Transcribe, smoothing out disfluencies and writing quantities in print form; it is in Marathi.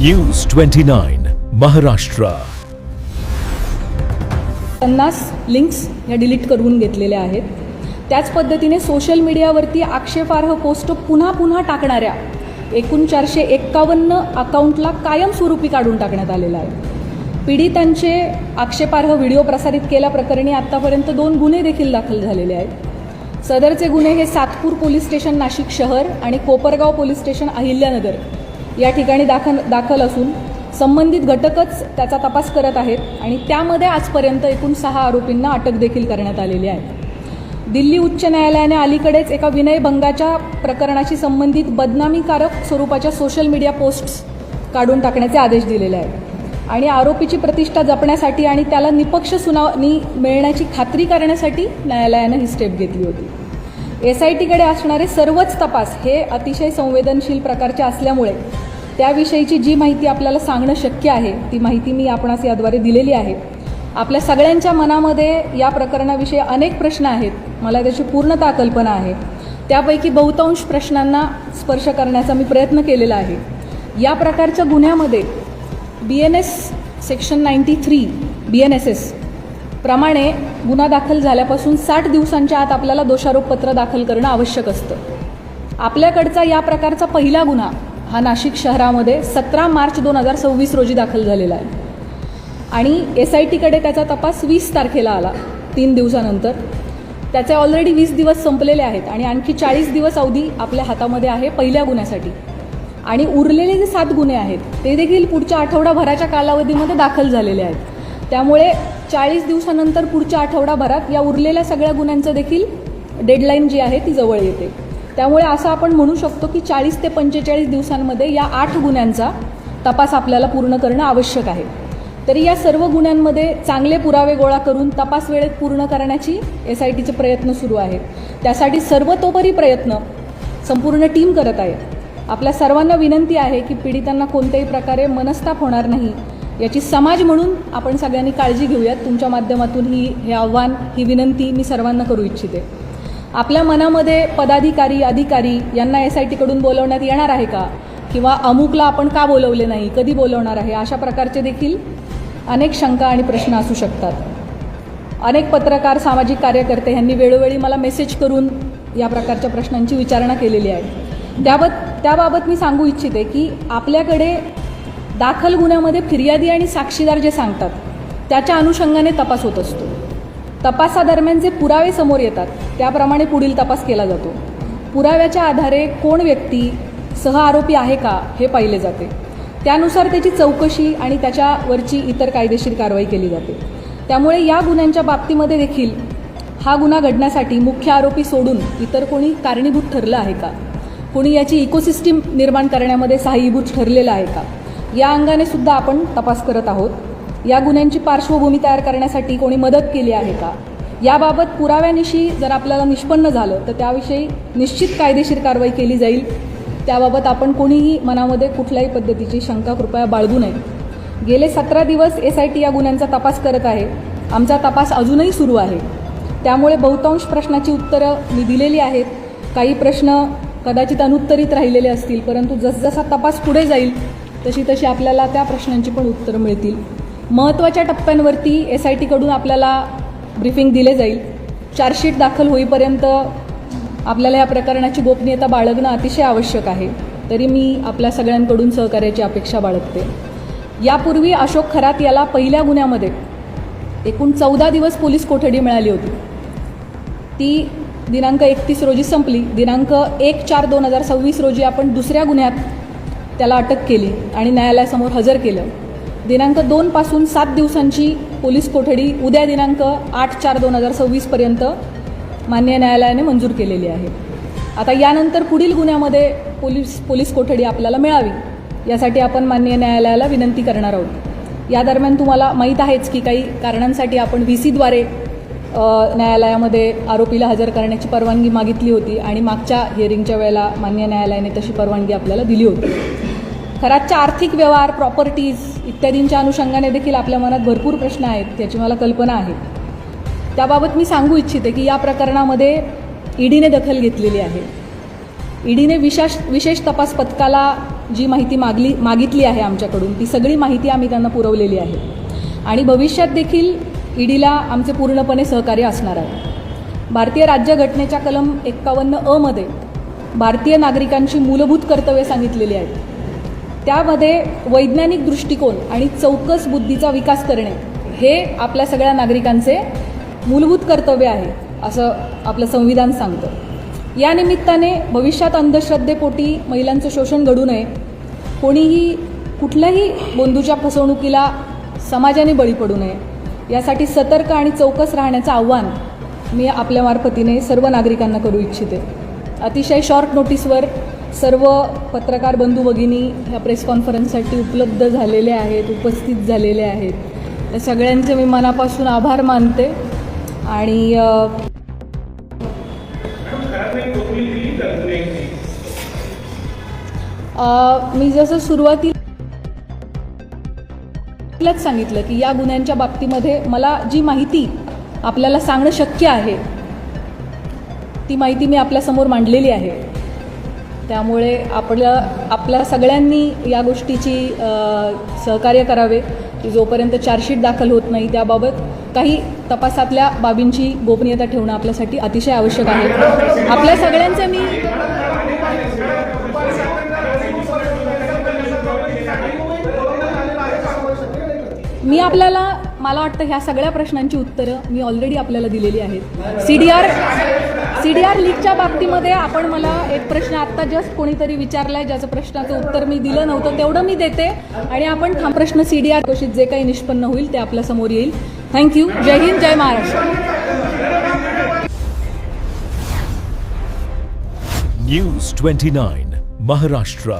न्यूज 29 महाराष्ट्र. 50 लिंक्स ह्या डिलीट करून घेतलेल्या आहेत. त्याच पद्धतीने सोशल मीडियावरती आक्षेपार्ह पोस्ट पुन्हा पुन्हा टाकणाऱ्या एकूण 451 अकाउंटला कायमस्वरूपी काढून टाकण्यात आलेलं आहे. पीडितांचे आक्षेपार्ह व्हिडिओ प्रसारित केल्याप्रकरणी आत्तापर्यंत 2 गुन्हे देखील दाखल झालेले आहेत. सदरचे गुन्हे हे सातपूर पोलीस स्टेशन नाशिक शहर आणि कोपरगाव पोलीस स्टेशन अहिल्यानगर या ठिकाणी दाखल असून संबंधित घटकच त्याचा तपास करत आहेत आणि त्यामध्ये आजपर्यंत एकूण 6 आरोपींना अटक देखील करण्यात आलेली आहे. दिल्ली उच्च न्यायालयाने अलीकडेच एका विनयभंगाच्या प्रकरणाशी संबंधित बदनामीकारक स्वरूपाच्या सोशल मीडिया पोस्ट्स काढून टाकण्याचे आदेश दिलेले आहेत आणि आरोपीची प्रतिष्ठा जपण्यासाठी आणि त्याला निपक्ष सुनावणी मिळण्याची खात्री करण्यासाठी न्यायालयानं ही स्टेप घेतली होती. SITकडे असणारे सर्वच तपास हे अतिशय संवेदनशील प्रकारचे असल्यामुळे त्याविषयीची जी माहिती आपल्याला सांगणं शक्य आहे ती माहिती मी आपणास याद्वारे दिलेली आहे. आपल्या सगळ्यांच्या मनामध्ये या प्रकरणाविषयी अनेक प्रश्न आहेत. मला त्याची पूर्णतः कल्पना आहे. त्यापैकी बहुतांश प्रश्नांना स्पर्श करण्याचा मी प्रयत्न केलेला आहे. या प्रकारच्या गुन्ह्यामध्ये BNS सेक्शन 93 BNSS प्रमाणे गुन्हा दाखल झाल्यापासून 60 दिवसांच्या आत आपल्याला दोषारोपपत्र दाखल करणं आवश्यक असतं. आपल्याकडचा या प्रकारचा पहिला गुन्हा हा नाशिक शहरामध्ये 17 मार्च 2026 रोजी दाखल झालेला आहे आणि SITकडे त्याचा तपास 20 तारखेला आला. 3 दिवसानंतर त्याचे ऑलरेडी 20 दिवस संपलेले आहेत आणि आणखी 40 दिवस अवधी आपल्या हातामध्ये आहे पहिल्या गुन्ह्यासाठी आणि उरलेले जे 7 गुन्हे आहेत ते देखील पुढच्या आठवडाभराच्या कालावधीमध्ये दाखल झालेले आहेत. त्यामुळे 40 दिवसानंतर पुढच्या आठवडाभरात या उरलेल्या सगळ्या गुन्ह्यांचं देखील डेडलाईन जी आहे ती जवळ येते. त्यामुळे असं आपण म्हणू शकतो की 40 ते 45 दिवसांमध्ये या 8 गुन्ह्यांचा तपास आपल्याला पूर्ण करणं आवश्यक आहे. तरी या सर्व गुन्ह्यांमध्ये चांगले पुरावे गोळा करून तपास वेळेत पूर्ण करण्याची SITचे प्रयत्न सुरू आहेत. त्यासाठी सर्वतोपरी प्रयत्न संपूर्ण टीम करत आहे. आपल्या सर्वांना विनंती आहे की पीडितांना कोणत्याही प्रकारे मनस्ताप होणार नाही याची समाज म्हणून आपण सगळ्यांनी काळजी घेऊयात. तुमच्या माध्यमातून हे आव्हान ही विनंती मी सर्वांना करू इच्छिते. आपल्या मनामध्ये पदाधिकारी अधिकारी यांना SITकडून बोलवण्यात येणार आहे का किंवा अमुकला आपण का बोलवले नाही, कधी बोलवणार आहे, अशा प्रकारचे देखील अनेक शंका आणि प्रश्न असू शकतात. अनेक पत्रकार सामाजिक कार्यकर्ते यांनी वेळोवेळी मला मेसेज करून या प्रकारच्या प्रश्नांची विचारणा केलेली आहे. त्याबाबत मी सांगू इच्छिते की आपल्याकडे दाखल गुन्ह्यामध्ये फिर्यादी आणि साक्षीदार जे सांगतात त्याच्या अनुषंगाने तपास होत असतो. तपासादरम्यान जे पुरावे समोर येतात त्याप्रमाणे पुढील तपास केला जातो. पुराव्याच्या आधारे कोण व्यक्ती सहआरोपी आहे का हे पाहिले जाते. त्यानुसार त्याची चौकशी आणि त्याच्यावरची इतर कायदेशीर कारवाई केली जाते. त्यामुळे या गुन्ह्यांच्या बाबतीमध्ये देखील हा गुन्हा घडण्यासाठी मुख्य आरोपी सोडून इतर कोणी कारणीभूत ठरलं आहे का, कोणी याची इकोसिस्टीम निर्माण करण्यामध्ये सहाय्यभूत ठरलेलं आहे का, या अंगाने सुद्धा आपण तपास करत आहोत. या गुन्ह्यांची पार्श्वभूमी तयार करण्यासाठी कोणी मदत केली आहे का, याबाबत पुराव्यानिशी जर आपल्याला निष्पन्न झालं तर त्याविषयी निश्चित कायदेशीर कारवाई केली जाईल. त्याबाबत आपण कोणीही मनामध्ये कुठल्याही पद्धतीची शंका कृपया बाळगू नये. गेले 17 दिवस SIT या गुन्ह्यांचा तपास करत आहे. आमचा तपास अजूनही सुरू आहे. त्यामुळे बहुतांश प्रश्नाची उत्तरं मी दिलेली आहेत. काही प्रश्न कदाचित अनुत्तरित राहिलेले असतील, परंतु जसजसा तपास पुढे जाईल तशी तशी आपल्याला त्या प्रश्नांची पण उत्तरं मिळतील. महत्त्वाच्या टप्प्यांवरती SITकडून आपल्याला ब्रीफिंग दिले जाईल. चार्जशीट दाखल होईपर्यंत आपल्याला या प्रकरणाची गोपनीयता बाळगणं अतिशय आवश्यक आहे. तरी मी आपल्या सगळ्यांकडून सहकार्याची अपेक्षा बाळगते. यापूर्वी अशोक खरात याला पहिल्या गुन्ह्यामध्ये एकूण 14 दिवस पोलीस कोठडी मिळाली होती. ती दिनांक 31 रोजी संपली. दिनांक 1/4/2026 रोजी आपण दुसऱ्या गुन्ह्यात त्याला अटक केली आणि न्यायालयासमोर हजर केलं. दिनांक 2 पासून 7 दिवसांची पोलीस कोठडी उद्या दिनांक 8/4/2026 पर्यंत माननीय न्यायालयाने मंजूर केलेली आहे. आता यानंतर पुढील गुन्ह्यामध्ये पोलीस कोठडी आपल्याला मिळावी यासाठी आपण माननीय न्यायालयाला विनंती करणार आहोत. या दरम्यान तुम्हाला माहीत आहेच की काही कारणांसाठी आपण VCद्वारे न्यायालयामध्ये आरोपीला हजर करण्याची परवानगी मागितली होती आणि मागच्या हिअरिंगच्या वेळेला माननीय न्यायालयाने तशी परवानगी आपल्याला दिली होती. खरातच्या आर्थिक व्यवहार, प्रॉपर्टीज इत्यादींच्या अनुषंगाने देखील आपल्या मनात भरपूर प्रश्न आहेत याची मला कल्पना आहे. त्याबाबत मी सांगू इच्छिते की या प्रकरणामध्ये EDने दखल घेतलेली आहे. ईडीने विशेष तपास पथकाला जी माहिती मागितली आहे आमच्याकडून ती सगळी माहिती आम्ही त्यांना पुरवलेली आहे आणि भविष्यात देखील ईडीला आमचे पूर्णपणे सहकार्य असणार आहे. भारतीय राज्यघटनेच्या कलम 51 मध्ये भारतीय नागरिकांची मूलभूत कर्तव्ये सांगितलेली आहेत. त्यामध्ये वैज्ञानिक दृष्टिकोन आणि चौकस बुद्धीचा विकास करणे हे आपल्या सगळ्या नागरिकांचे मूलभूत कर्तव्य आहे असं आपलं संविधान सांगतं. या निमित्ताने भविष्यात अंधश्रद्धेपोटी महिलांचं शोषण घडू नये, कोणीही कुठल्याही बंधूच्या फसवणुकीला समाजाने बळी पडू नये यासाठी सतर्क आणि चौकस राहण्याचं आव्हान मी आपल्या मार्फतीने सर्व नागरिकांना करू इच्छिते. अतिशय शॉर्ट नोटीसवर सर्व पत्रकार बंधू भगिनी ह्या प्रेस कॉन्फरन्ससाठी उपलब्ध झालेले आहेत, उपस्थित झालेले आहेत. त्या सगळ्यांचे मी मनापासून आभार मानते आणि मी जसं सुरुवातीलाच सांगितलं की या गुन्ह्यांच्या बाबतीमध्ये मला जी माहिती आपल्याला सांगणं शक्य आहे ती माहिती मी आपल्यासमोर मांडलेली आहे. त्यामुळे आपल्या सगळ्यांनी या गोष्टीची सहकार्य करावे की जोपर्यंत चार्जशीट दाखल होत नाही त्याबाबत काही तपासातल्या बाबींची गोपनीयता ठेवणं आपल्यासाठी अतिशय आवश्यक आहे. आपल्या सगळ्यांचे मला वाटतं ह्या सगळ्या प्रश्नांची उत्तरं मी ऑलरेडी आपल्याला दिलेली आहेत. CDR लीकच्या बाबतीमध्ये आपण मला एक प्रश्न आत्ता जस्ट कोणीतरी विचारलाय ज्याचं प्रश्नाचं उत्तर मी दिलं नव्हतं तेवढं मी देते आणि आपण हा प्रश्न CDR कोशित जे काही निष्पन्न होईल ते आपल्यासमोर येईल. थँक्यू. जय हिंद, जय महाराष्ट्र. News 29 Maharashtra.